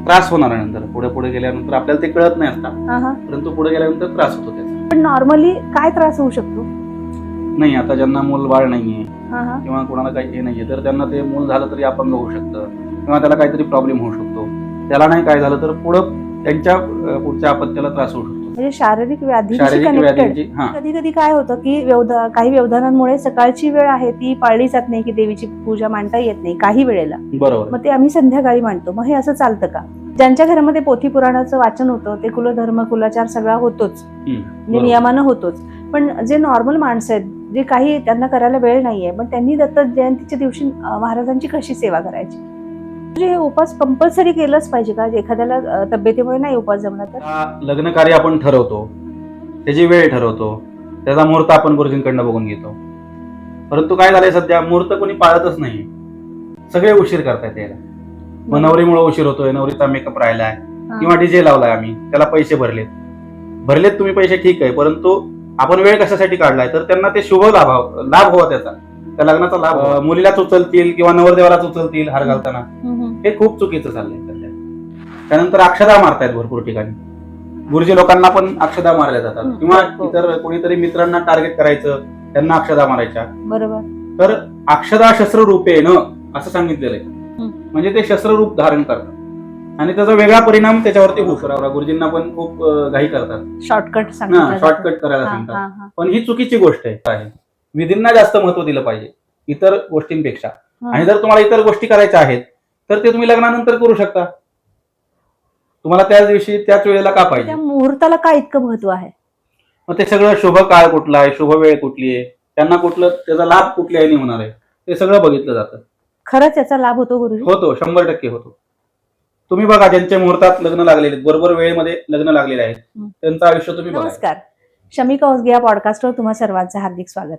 त्रास होणार आहे नंतर. पुढे पुढे गेल्यानंतर आपल्याला ते कळत नाही आता, परंतु पुढे गेल्यानंतर त्रास होतो त्याचा. पण नॉर्मली काय त्रास होऊ शकतो? नाही, आता ज्यांना मूल बाळ नाहीये किंवा कोणाला काही हे नाहीये तर त्यांना ते मूल झालं तरी अपंग होऊ शकतं किंवा त्याला काहीतरी प्रॉब्लेम होऊ शकतो. त्याला नाही काय झालं तर पुढं त्यांच्या पुढच्या अपत्याला त्रास होऊ शकतो. म्हणजे शारीरिक व्याधींशी कनेक्टेड. कधी कधी काय होतं की काही व्यवधानांमुळे सकाळची वेळ आहे ती पाळली जात नाही, की देवीची पूजा मांडता येत नाही काही वेळेला. बरोबर. मग ते आम्ही संध्याकाळी मांडतो. मग हे असं चालतं का? ज्यांच्या घरामध्ये पोथी पुराणाचं वाचन होतं ते कुलधर्म कुलाचार सगळा होतोच, म्हणजे नियमानं होतोच. पण जे नॉर्मल माणसं आहेत, जे काही त्यांना करायला वेळ नाहीये, पण त्यांनी दत्त जयंतीच्या दिवशी महाराजांची कशी सेवा करायची? म्हणजे हे उपास कंपल्सरी केलंच पाहिजे का? एखाद्याला तब्येतीमुळे नाही उपास जमला तर? लग्न कार्य आपण ठरवतो, त्याची वेळ ठरवतो, त्याचा मुहूर्त आपण गुरुजींकडनं बघून घेतो. परंतु काय झालंय सध्या मुहूर्त कोणी पाळतच नाही, सगळे उशीर करतायत यायला. मग नवरीमुळे उशीर होतोय, नवरीचा मेकअप राहिलाय किंवा डीजे लावलाय, आम्ही त्याला पैसे भरलेत तुम्ही पैसे ठीक आहे, परंतु आपण वेळ कशासाठी काढलाय तर त्यांना ते शुभ लाभ हवा, त्याचा त्या लग्नाचा लाभ मुलीलाच उचलतील किंवा नवरदेवालाच उचलतील हार घालताना. हे खूप चुकीचं चाललंय सध्या. त्यानंतर अक्षदा मारतायत भरपूर ठिकाणी. गुरुजी लोकांना पण अक्षदा मारल्या जातात किंवा इतर कोणीतरी मित्रांना टार्गेट करायचं, त्यांना अक्षदा मारायच्या. बरोबर. तर अक्षदा शस्त्र रूपेण असं सांगितलेलं आहे, म्हणजे ते शस्त्र रूप धारण करतात आणि त्याचा वेगळा परिणाम त्याच्यावरती होऊ शकतो. गुरुजींना पण खूप घाई करतात, शॉर्टकट करायला सांगतात. पण ही चुकीची गोष्ट आहे. विधींना जास्त महत्व दिलं पाहिजे इतर गोष्टींपेक्षा. आणि जर तुम्हाला इतर गोष्टी करायच्या आहेत तर ते तुम्ही लग्नानंतर करू शकता. तुम्हाला त्याच दिवशी त्याच वेळेला का पाहिजे? मुहूर्ताला काय इतकं महत्व आहे? मग ते सगळं शुभ काळ कुठला आहे, शुभ वेळ कुठली आहे, त्यांना कुठलं त्याचा लाभ कुठल्या याने होणार आहे ते सगळं बघितलं जातं. खरंच याचा लाभ होतो गुरुजी? होतो, 100% होतो. तुम्ही बघा, ज्यांच्या मुहूर्तात लग्न लागलेले, बरोबर वेळेमध्ये लग्न लागलेले आहेत, त्यांचं आयुष्य तुम्ही बघा. नमस्कार, शमी कौसगे या पॉडकास्टवर तुम्हा सर्वांचं हार्दिक स्वागत.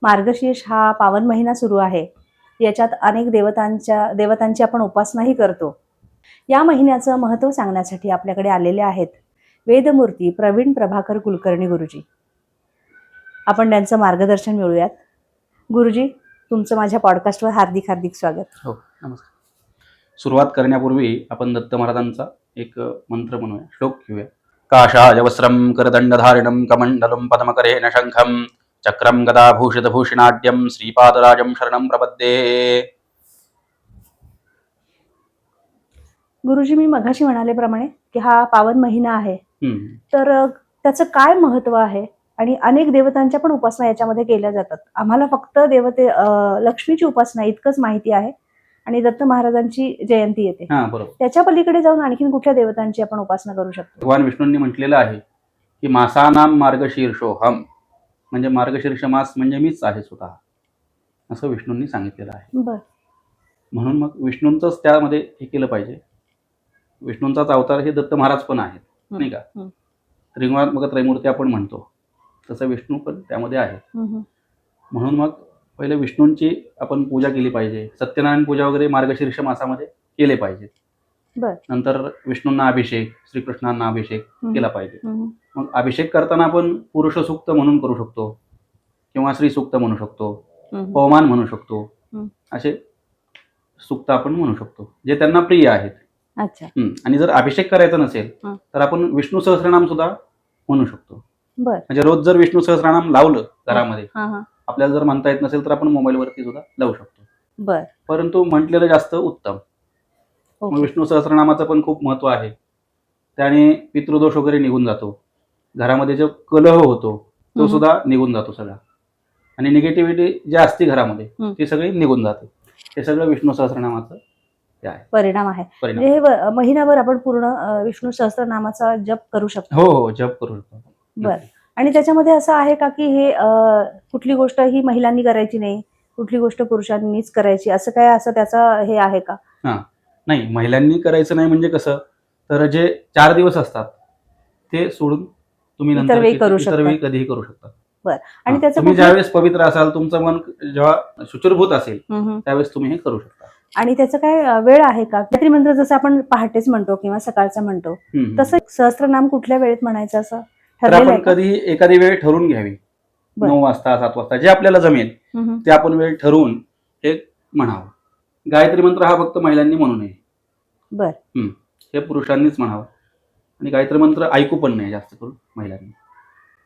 मार्गशीर्ष हा पावन महिना सुरू आहे. याच्यात अनेक देवतांची आपण उपासनाही करतो. या महिन्याचं महत्त्व सांगण्यासाठी आपल्याकडे आलेले आहेत वेदमूर्ती प्रवीण प्रभाकर कुलकर्णी गुरुजी. आपण त्यांचं मार्गदर्शन मिळूयात. गुरुजी, तुमचं माझ्या पॉडकास्टवर हार्दिक हार्दिक स्वागत. हो, नमस्कार. सुरुवात करण्यापूर्वी आपण दत्त महाराजांचा एक मंत्र म्हणूया, श्लोक घेऊया. काषाय वस्त्रं करदंडधारिणं कमंडलं पद्मकरेण शंखं चक्रं गदाभूषितभूषणाढ्यं श्रीपादराजं शरणं प्रपद्ये. गुरुजी, मी मघाशी म्हणाल्याप्रमाणे की हा पावन महिना आहे, तर त्याचं काय महत्व आहे? आणि अनेक देवतांच्या पण उपासना याच्यामध्ये केल्या जातात. आम्हाला फक्त लक्ष्मीची उपासना इतकंच माहिती आहे आणि दत्त महाराजांची जयंती येते. त्याच्या पलीकडे जाऊन आणखीन कुठल्या देवतांची आपण उपासना करू शकतो? भगवान विष्णूंनी म्हटलेलं आहे की मासानाम मार्गशीर्षोहम, म्हणजे मार्गशीर्ष मास म्हणजे मीच आहे स्वतः, असं विष्णूंनी सांगितलेलं आहे. म्हणून मग विष्णूंचंच त्यामध्ये हे केलं पाहिजे. विष्णूंचाच अवतार हे दत्त महाराज पण आहेत, नाही का? त्रिगुणात्मक त्रैमूर्ती आपण म्हणतो, तसं विष्णू पण त्यामध्ये आहे. म्हणून मग पहिले विष्णूंची आपण पूजा केली पाहिजे. सत्यनारायण पूजा वगैरे मार्गशीर्ष मासामध्ये केले पाहिजे. नंतर विष्णूंना अभिषेक, श्रीकृष्णांना अभिषेक केला पाहिजे. मग अभिषेक करताना आपण पुरुष सूक्त म्हणून करू शकतो किंवा स्त्री सूक्त म्हणू शकतो, पवमान म्हणू शकतो, असे सूक्त आपण म्हणू शकतो जे त्यांना प्रिय आहेत. आणि जर अभिषेक करायचा नसेल तर आपण विष्णू सहस्रनाम सुद्धा म्हणू शकतो. म्हणजे रोज जर विष्णू सहस्रनाम लावलं घरामध्ये, आपल्याला जर म्हणता येत नसेल तर आपण मोबाईलवरती सुद्धा लावू शकतो. परंतु म्हटलेलं जास्त उत्तम. मग विष्णू सहस्रनामाचं पण खूप महत्व आहे. त्याने पितृदोष वगैरे निघून जातो, घरामध्ये जो कलह होतो तो सुद्धा निघून जातो सगळा, आणि निगेटिव्हिटी जी असते घरामध्ये ती सगळी निघून जाते. हे सगळं विष्णू सहस्रनामाचं परिणाम आहे. हे महिनाभर आपण पूर्ण विष्णू सहस्रनामाचा जप करू शकतो? हो, जप करू शकतो. आणि त्याच्यामध्ये असं आहे का की हे कुठली गोष्ट ही महिलांनी करायची नाही, कुठली गोष्ट पुरुषांनीच करायची, असं काय असं त्याचं हे आहे का? नाही, महिलांनी करायचं नाही म्हणजे कसं, तर जे 4 दिवस असतात ते सोडून तुम्ही नंतर कधीही करू शकता. आणि तुम्ही ज्यावेळेस पवित्र असाल, तुमचं मन जेव्हा शुचिरभूत असेल त्यावेळेस तुम्ही हे करू शकता. आणि त्याचं काय वेळ आहे का? गायत्री मंत्र जसं आपण पहाटेच म्हणतो किंवा सकाळचा म्हणतो, तसं सहस्त्रनाम कुठल्या वेळेत म्हणायचं असं ठरलेलं आहे? कधी एखादी वेळ ठरवून घ्यावी, 9 वाजता 7 वाजता जे आपल्याला जमेल ते आपण वेळ ठरवून हे म्हणावं. गायत्री मंत्र हा फक्त महिलांनी म्हणू नये. हे पुरुषांनीच म्हणावं. आणि गायत्री मंत्र ऐकू पण नाही जास्त करून महिलांनी.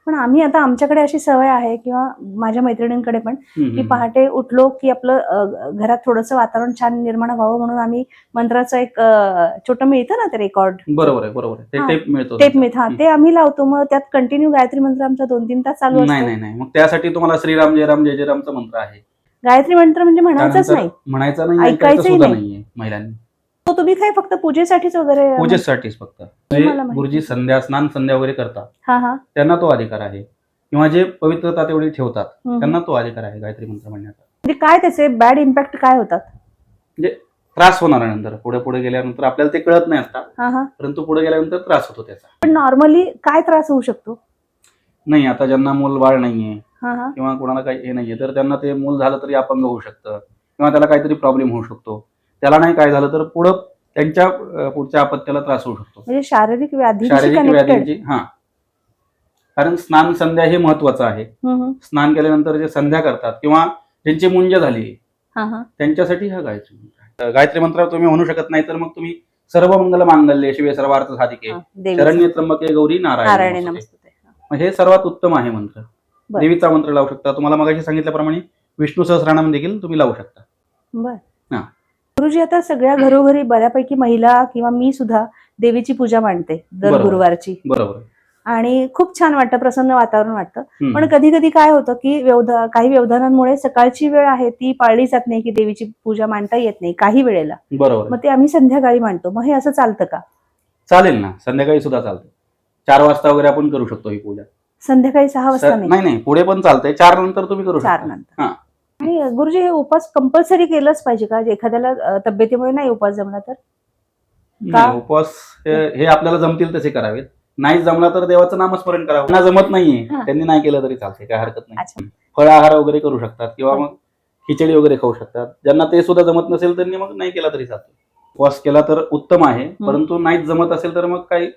पण आम्ही आता आमच्याकडे अशी सवय आहे किंवा माझ्या मैत्रिणींकडे पण की पहाटे उठलो की आपलं घरात थोडंसं वातावरण छान निर्माण व्हावं म्हणून आम्ही मंत्राचं एक छोटं मिळतं ना ते रेकॉर्ड. बरोबर आहे, बरोबर आहे. ते हा, टेप मिळतो. टेप मिळत, हा, ते आम्ही लावतो. मग त्यात कंटिन्यू गायत्री मंत्र आमचा 2-3 तास चालू असतो. नाही नाही नाही, मग त्यासाठी तुम्हाला श्रीराम जय राम जय जय रामचा मंत्र आहे. गायत्री मंत्र म्हणजे म्हणायचंच नाही, म्हणायचं नाही, ऐकायचंही सुद्धा नाही. नाहीये महिलांनी. तो तुम्ही काय फक्त पूजेसाठीच वगैरे पूजेसाठीच फक्त. मला माहिती. गुरुजी संध्या स्नान संध्या वगैरे करतात, हा हा त्यांना तो अधिकार आहे. किंवा जे पवित्रता तेवढी ठेवतात हम्म. त्यांना तो अधिकार आहे गायत्री मंत्र म्हणण्याचा. म्हणजे काय त्याचे बॅड इम्पॅक्ट काय होतात? म्हणजे त्रास होणार आहे नंतर, पुढे पुढे गेल्यानंतर. आपल्याला ते कळत नाही आता, हा हा परंतु पुढे गेल्यानंतर त्रास होतो त्याचा. पण नॉर्मली काय त्रास होऊ शकतो? नाही, आता ज्यांना मूल बाळ नाहीये हा हा किंवा कोणाला काही हे नाहीये तर त्यांना ते मूल झालं तरी अपंग होऊ शकतं किंवा त्याला काहीतरी प्रॉब्लेम होऊ शकतो. त्याला नाही काय झालं तर पुढं त्यांच्या पुढच्या अपत्याला त्रास होऊ शकतो. म्हणजे शारीरिक व्याधींशी शारीरिक कनेक्टेड. व्याधींची. हा, कारण स्नान संध्या हे महत्वाचं आहे. स्नान केल्यानंतर जे संध्या करतात किंवा ज्यांची मुंज झाली त्यांच्यासाठी हा गायत्री मंत्र आहे. गायत्री मंत्र तुम्ही म्हणू शकत नाही तर मग तुम्ही सर्व मंगल मांगल्ये शिवे सर्वार्थ साधिके शरण्ये त्र्यंबके गौरी नारायणी नमोस्तुते. हे सर्वात उत्तम आहे मंत्र. देवीचा मंत्र लावू शकता. तुम्हाला मगाशी सांगितल्याप्रमाणे विष्णू सहस्रनाम देखील तुम्ही लावू शकता. बर. गुरुजी, आता सगळ्या घरोघरी बऱ्यापैकी महिला किंवा मी सुद्धा देवीची पूजा मांडते दर गुरुवारची. बरोबर. आणि खूप छान वाटतं, प्रसन्न वातावरण वाटतं. पण कधी कधी काय होतं की काही व्यवधानांमुळे सकाळची वेळ आहे ती पाळली जात नाही, की देवीची पूजा मांडता येत नाही काही वेळेला. बरोबर. मग ते आम्ही संध्याकाळी मांडतो. मग हे असं चालतं का? चालेल ना, संध्याकाळी सुद्धा चालतं. 4 वाजता वगैरे आपण करू शकतो ही पूजा. संध्याकाळी 6 वाजता नाही? नाही, पुढे पण चालतंय. 4 नंतर तुम्ही करू शकता. 4 नंतर. आणि गुरुजी, हे उपवास कंपल्सरी केलंच पाहिजे का? एखाद्याला तब्येतीमुळे नाही उपवास जमला तर? उपवास हे आपल्याला जमतील तसे करावेत. नाही जमला तर देवाचं नामस्मरण करावं. त्यांना जमत नाहीये त्यांनी नाही केलं तरी चालते, काय हरकत नाही. फळाहार वगैरे करू शकतात किंवा मग खिचडी वगैरे खाऊ शकतात. ज्यांना ते सुद्धा जमत नसेल त्यांनी मग नाही केला तरी चालतो. उपवास केला तर उत्तम आहे, परंतु नाहीच जमत असेल तर मग काही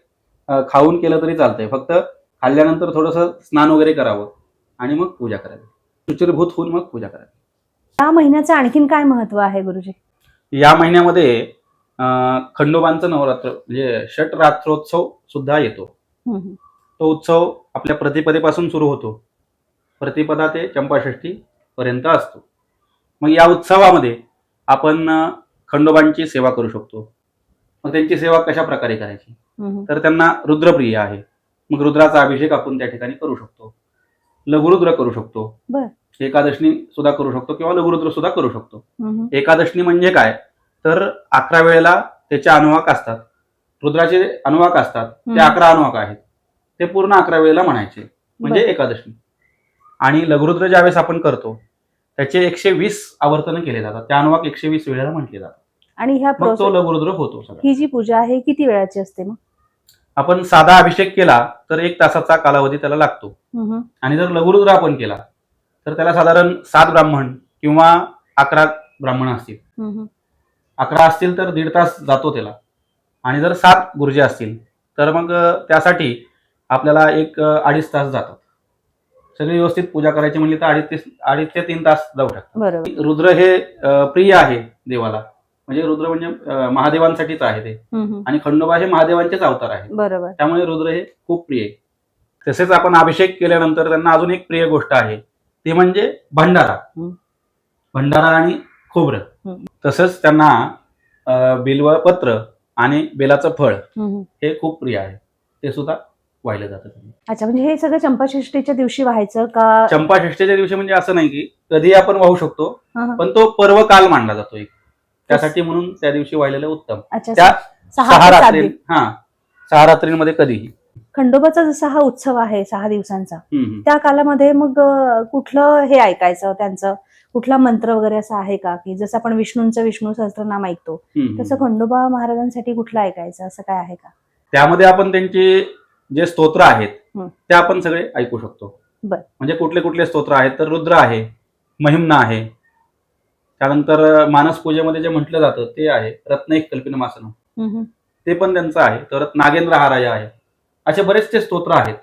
खाऊन केलं तरी चालतंय. फक्त खाल्ल्यानंतर थोडंसं स्नान वगैरे करावं आणि मग पूजा करावी. शुचिर्भूत होऊन मग पूजा करावी. या महिन्याचं आणखीन काय महत्व आहे गुरुजी? या महिन्यामध्ये खंडोबांचं नवरात्र म्हणजे षटरात्रोत्सव सुद्धा येतो. तो उत्सव आपल्या प्रतिपदेपासून सुरू होतो. प्रतिपदा ते चंपाषष्ठी पर्यंत असतो. मग या उत्सवामध्ये आपण खंडोबांची सेवा करू शकतो. मग त्यांची सेवा कशा प्रकारे करायची? तर त्यांना रुद्रप्रिय आहे, मग रुद्राचा अभिषेक आपण त्या ठिकाणी करू शकतो. लघुरुद्र करू शकतो. एकादशनी सुद्धा करू शकतो किंवा लघुरुद्र सुद्धा करू शकतो. एकादशनी म्हणजे काय तर 11 वेळेला त्याचे अनुवाक असतात. रुद्राचे अनुवाक असतात ते 11 अनुवाक आहेत. ते पूर्ण 11 वेळेला म्हणायचे म्हणजे एकादशी. आणि लघुरुद्र ज्यावेळेस आपण करतो त्याचे 120 आवर्तन केले जातात. त्या अनुवाक 120 वेळेला म्हटले जातात. आणि ह्या तो लघुरुद्र होतो. ही जी पूजा आहे किती वेळाची असते? मग आपण साधा अभिषेक केला तर 1 तासाचा कालावधी त्याला लागतो. आणि जर लघुरुद्र आपण केला तर त्याला साधारण 7 ब्राह्मण किंवा 11 ब्राह्मण असतील. 11 असतील तर 1.5 तास जातो त्याला. आणि जर 7 गुरुजी असतील तर मग त्यासाठी आपल्याला 1-2.5 तास जातात. सगळी व्यवस्थित पूजा करायची म्हणली तर 2.5 ते 3 तास जाऊ शकतात. रुद्र हे प्रिय आहे देवाला. म्हणजे रुद्र म्हणजे महादेवांसाठीच आहे ते. आणि खंडोबा हे महादेवांचेच अवतार आहे. बरोबर. त्यामुळे रुद्र हे खूप प्रिय आहे. तसेच आपण अभिषेक केल्यानंतर त्यांना अजून एक प्रिय गोष्ट आहे ती म्हणजे भंडारा. भंडारा आणि खोबरं. तसंच त्यांना बिल्वपत्र आणि बेलाचं फळ हे खूप प्रिय आहे. ते सुद्धा वाहिलं जातं. अच्छा, म्हणजे हे सगळं चंपाषष्ठीच्या दिवशी व्हायचं का? चंपाषष्ठीच्या दिवशी म्हणजे असं नाही की कधी आपण वाहू शकतो, पण तो पर्व काल मानला जातो एक. त्यासाठी म्हणून त्या दिवशी वाहिलेलं उत्तम. त्या 6 रात्रींमध्ये कधीही. खंडोबाचा जसा हा उत्सव आहे 6 दिवसांचा, त्या कालामध्ये मग कुठलं हे ऐकायचं, त्यांचं कुठला मंत्र वगैरे असा आहे का? की जसं आपण विष्णूंचं विष्णू सहस्त्रनाम ऐकतो तसं खंडोबा महाराजांसाठी कुठलं ऐकायचं असं काय आहे का? त्यामध्ये आपण त्यांचे जे स्तोत्र आहेत ते आपण सगळे ऐकू शकतो. म्हणजे कुठले कुठले स्तोत्र आहेत तर रुद्र आहे, महिम्न आहे, त्यानंतर मानस पूजेमध्ये जे म्हटलं जातं ते आहे रत्नैक कल्पिनमासनम, ते पण त्यांचं आहे. तर नागेंद्र हाराया आहे. असे बरेचसे स्तोत्र आहेत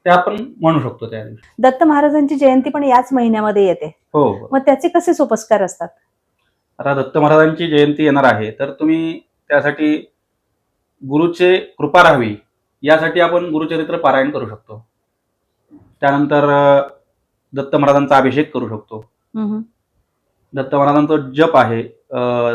ते आपण म्हणू शकतो त्या दिवशी. दत्त महाराजांची जयंती पण याच महिन्यामध्ये येते. हो. मग त्याचे कसे सोपस्कार असतात? आता दत्त महाराजांची जयंती येणार आहे तर तुम्ही त्यासाठी गुरुचे कृपा राहावी यासाठी आपण गुरुचरित्र पारायण करू शकतो. त्यानंतर दत्त महाराजांचा अभिषेक करू शकतो. दत्त महाराजांचा जप आहे,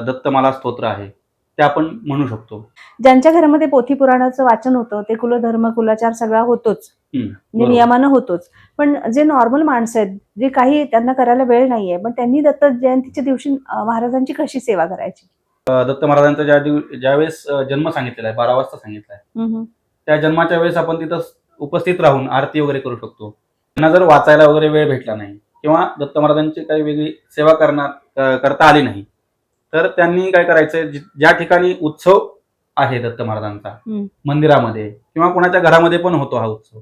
दत्तमाला स्तोत्र आहे, ते आपण म्हणू शकतो. ज्यांच्या घरामध्ये पोथी पुराणाचं वाचन होतं ते कुलधर्म कुलाचार सगळा होतोच, म्हणजे बरोबर. नियमानं होतोच. पण जे नॉर्मल माणसं आहेत, जे काही त्यांना करायला वेळ नाहीये, पण त्यांनी दत्त जयंतीच्या दिवशी महाराजांची कशी सेवा करायची? दत्त महाराजांचा ज्यावेळेस जन्म सांगितलेला आहे, 12 वाजता सांगितला आहे, त्या जन्माच्या वेळेस आपण तिथं उपस्थित राहून आरती वगैरे करू शकतो. त्यांना जर वाचायला वगैरे वेळ भेटला नाही किंवा दत्त महाराजांची काही वेगळी सेवा करता आली नाही, तर त्यांनी काय करायचं, ज्या ठिकाणी उत्सव आहे दत्त महाराजांचा, मंदिरामध्ये किंवा कोणाच्या घरामध्ये पण होतो हा उत्सव,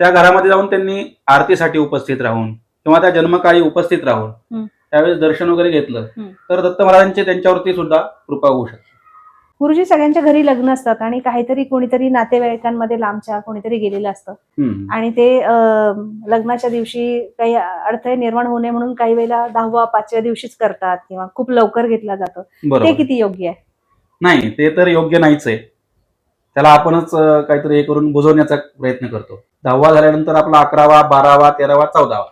त्या घरामध्ये जाऊन त्यांनी आरतीसाठी उपस्थित राहून किंवा त्या जन्मकाळी उपस्थित राहून त्यावेळेस दर्शन वगैरे घेतलं तर दत्त महाराजांची त्यांच्यावरती सुद्धा कृपा होऊ शकते. गुरुजी, सगळ्यांच्या घरी लग्न असतात आणि काहीतरी कोणीतरी नातेवाईकांमध्ये लांबच्या कोणीतरी गेलेलं असतं आणि ते लग्नाच्या दिवशी काही अडथळे निर्माण होऊ नये म्हणून काही वेळेला 10व्या 5व्या दिवशीच करतात किंवा खूप लवकर घेतला जातो. ते किती योग्य आहे? नाही, ते तर योग्य नाहीच आहे. त्याला आपणच काहीतरी हे करून बुजवण्याचा प्रयत्न करतो. 10वा झाल्यानंतर आपला 11वा 12वा 13वा 14वा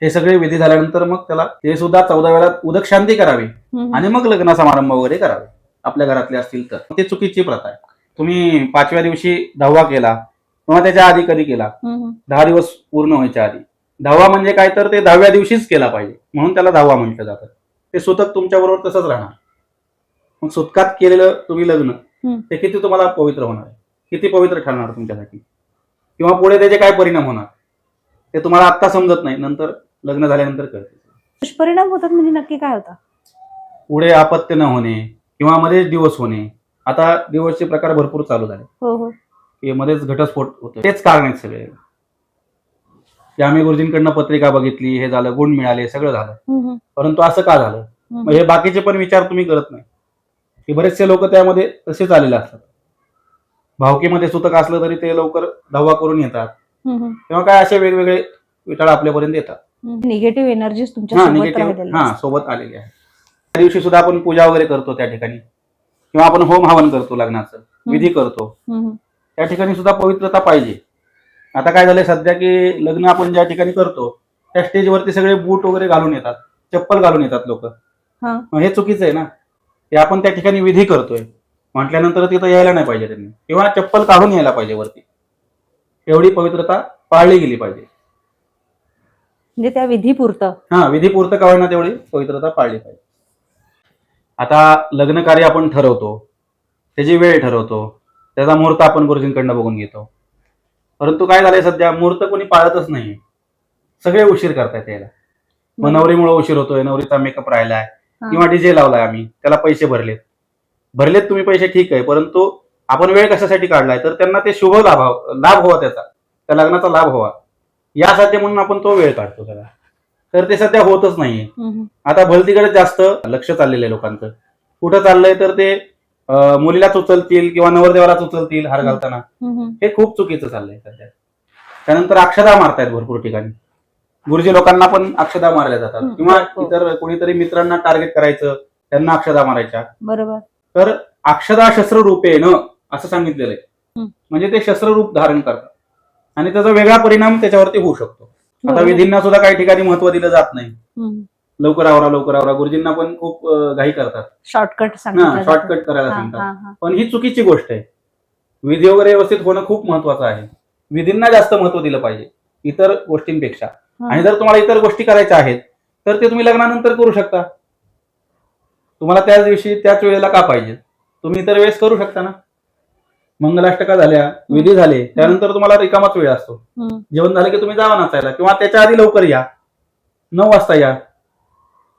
हे सगळे विधी झाल्यानंतर मग त्याला ते सुद्धा 14व्याला उदक शांती करावी आणि मग लग्न समारंभ वगैरे करावे आपल्या घरातले असतील तर. ते चुकीची प्रथा आहे. तुम्ही 5व्या दिवशी 10वा केला किंवा त्याच्या आधी कधी केला, 10 दिवस पूर्ण व्हायच्या आधी 10वा म्हणजे काय, तर ते 10व्या दिवशीच केला पाहिजे, म्हणून त्याला 10वा म्हटलं जातं. ते सुतक तुमच्या बरोबर तसंच राहणार. मग सुतकात केलेलं तुम्ही लग्न ते किती तुम्हाला पवित्र होणार आहे, किती पवित्र ठरणार तुमच्यासाठी, किंवा पुढे त्याचे काय परिणाम होणार ते तुम्हाला आत्ता समजत नाही, नंतर लग्न झाल्यानंतर कळते. दुष्परिणाम होतात म्हणजे नक्की काय होतं? पुढे अपत्य न होणे किंवा मध्येच दिवस होणे. आता दिवसचे प्रकार भरपूर चालू झाले की मध्येच घटस्फोट होतो. तेच कारण आहेत सगळे की आम्ही गुरुजींकडनं पत्रिका बघितली, हे झालं, गुण मिळाले, सगळं झालं, परंतु असं का झालं? मग हे बाकीचे पण विचार तुम्ही करत नाही की बरेचसे लोक त्यामध्ये तसेच आलेले असतात. भावकीमध्ये सुतक असलं तरी ते लवकर 10वा करून येतात किंवा काय असे वेगवेगळे विटाळ आपल्यापर्यंत येतात. निगेटिव्ह एनर्जीज तुमच्या सोबत आलेली आहे. त्या दिवशी सुद्धा आपण पूजा वगैरे करतो त्या ठिकाणी, किंवा आपण होम हवन करतो, लग्नाचं विधी करतो, त्या ठिकाणी सुद्धा पवित्रता पाहिजे. आता काय झालंय सध्या की लग्न आपण ज्या ठिकाणी करतो त्या स्टेजवरती सगळे बूट वगैरे घालून येतात, चप्पल घालून येतात लोक. हे चुकीचं आहे ना. ते आपण त्या ठिकाणी विधी करतोय म्हटल्यानंतर तिथं यायला नाही पाहिजे त्यांनी, किंवा चप्पल काढून यायला पाहिजे वरती. एवढी पवित्रता पाळली गेली पाहिजे. म्हणजे त्या विधीपुरतं विधीपुरतं का होईना तेवढी पवित्रता पाळली पाहिजे. आता लग्न कार्य आपण ठरवतो, त्याची वेळ ठरवतो, त्याचा मुहूर्त आपण गुरुजींकडनं बघून घेतो, परंतु काय झालंय सध्या मुहूर्त कोणी पाळतच नाही. सगळे उशीर करतायत यायला. मग नवरीमुळे उशीर होतोय, नवरीचा मेकअप राहिलाय किंवा डीजे लावलाय, आम्ही त्याला पैसे भरलेत तुम्ही पैसे, ठीक आहे, परंतु आपण वेळ कशासाठी काढलाय, तर त्यांना ते शुभ लाभ हवा, त्या लग्नाचा लाभ हवा यासाठी म्हणून आपण तो वेळ काढतो त्याला. तर ते सध्या होतच नाहीये. आता भलतीकडे जास्त लक्ष चाललेलं आहे लोकांचं. कुठं चाललंय तर ते मुलीलाच उचलतील किंवा नवरदेवालाच उचलतील हार घालताना. हे खूप चुकीचं चाललंय सध्या. त्यानंतर अक्षदा मारतायत भरपूर ठिकाणी. गुरुजी लोकांना पण अक्षदा मारल्या जातात, किंवा इतर कोणीतरी मित्रांना टार्गेट करायचं, त्यांना अक्षदा मारायच्या. बरोबर. तर अक्षदा शस्त्र रूपेण असं सांगितलेलं आहे, म्हणजे ते शस्त्र रूप धारण करतात आणि त्याचा वेगळा परिणाम त्याच्यावरती होऊ शकतो. आता विधींना सुद्धा काही ठिकाणी महत्व दिलं जात नाही. लवकर आवरा. गुरुजींना पण खूप घाई करतात, शॉर्टकट करायला सांगतात. पण ही चुकीची गोष्ट आहे. विधी वगैरे व्यवस्थित होणं खूप महत्वाचं आहे. विधींना जास्त महत्व दिलं पाहिजे इतर गोष्टींपेक्षा. आणि जर तुम्हाला इतर गोष्टी करायच्या आहेत तर ते तुम्ही लग्नानंतर करू शकता. तुम्हाला त्याच दिवशी त्याच वेळेला का पाहिजे? तुम्ही इतर वेळेस करू शकता ना. मंगलाष्टका झाल्या, विधी झाले, त्यानंतर तुम्हाला रिकामाच वेळ असतो. जेवण झालं की तुम्ही जावा नाचायला, किंवा त्याच्या आधी लवकर या, 9 वाजता या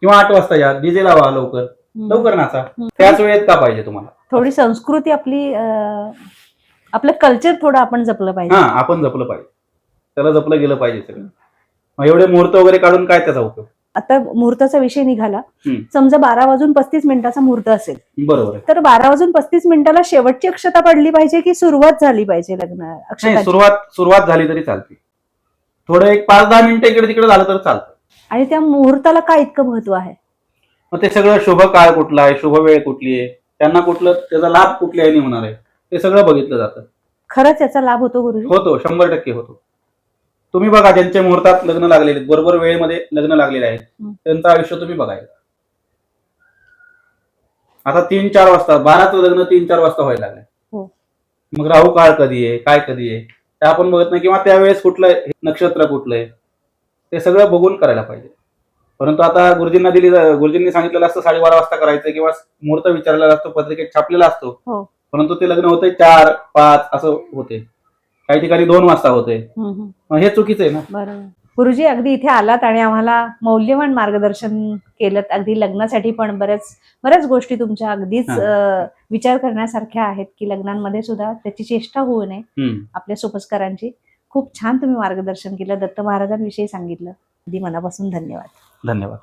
किंवा 8 वाजता या, डीजे लावा, लवकर नाचा. त्याच वेळेत का पाहिजे तुम्हाला? थोडी संस्कृती आपली, आपलं कल्चर थोडं आपण जपलं पाहिजे. आपण जपलं पाहिजे, त्याला जपलं गेलं पाहिजे सगळं. मग एवढे मुहूर्त वगैरे काढून काय त्याचा उपयोग? आता मुहूर्ताचा विषय निघाला, समजा 12:35 मुहूर्त असेल, बरोबर, तर 12:35 शेवटची अक्षता पडली पाहिजे की सुरुवात झाली पाहिजे लग्न? सुरुवात झाली तरी चालते. थोडं एक 5-10 मिनिटं इकडे तिकडे झालं तर चालतं. आणि त्या मुहूर्ताला काय इतकं महत्व आहे? मग ते सगळं शुभ काळ कुठला आहे, शुभ वेळ कुठली आहे, त्यांना कुठलं त्याचा लाभ कुठल्या होणार आहे, ते सगळं बघितलं जातं. खरंच याचा लाभ होतो गुरुजी? होतो, 100% होतो. तुम्ही बघा, ज्यांच्या मुहूर्तात लग्न लागलेले आहेत, बरोबर वेळेमध्ये लग्न लागलेले आहेत, त्यांचं आयुष्य तुम्ही बघायचं. आता 3-4 वाजता, 12चं लग्न 3-4 वाजता व्हायला लागलंय. हो. मग राहू काळ कधी आहे, काय कधी आहे, ते आपण बघत नाही, किंवा त्यावेळेस कुठलं नक्षत्र कुठलंय ते सगळं बघून करायला पाहिजे. परंतु आता गुरुजींनी सांगितलेलं असतं 12:30 वाजता करायचं, किंवा मुहूर्त विचारलेला असतो, पत्रिकेत छापलेला असतो. हो. परंतु ते लग्न होतंय 4-5 असं होते, काही ठिकाणी 2 वाजता होते. मग हे चुकीचं आहे ना. बरोबर. गुरुजी अगदी इथे आलात आणि आम्हाला मौल्यवान मार्गदर्शन केलं. अगदी लग्नासाठी पण बऱ्याच गोष्टी तुमच्या अगदीच विचार करण्यासारख्या आहेत की लग्नांमध्ये सुद्धा त्याची चेष्टा होऊ नये आपल्या सोपस्कारांची. खूप छान तुम्ही मार्गदर्शन केलं, दत्त महाराजांविषयी सांगितलं. अगदी मनापासून धन्यवाद. धन्यवाद.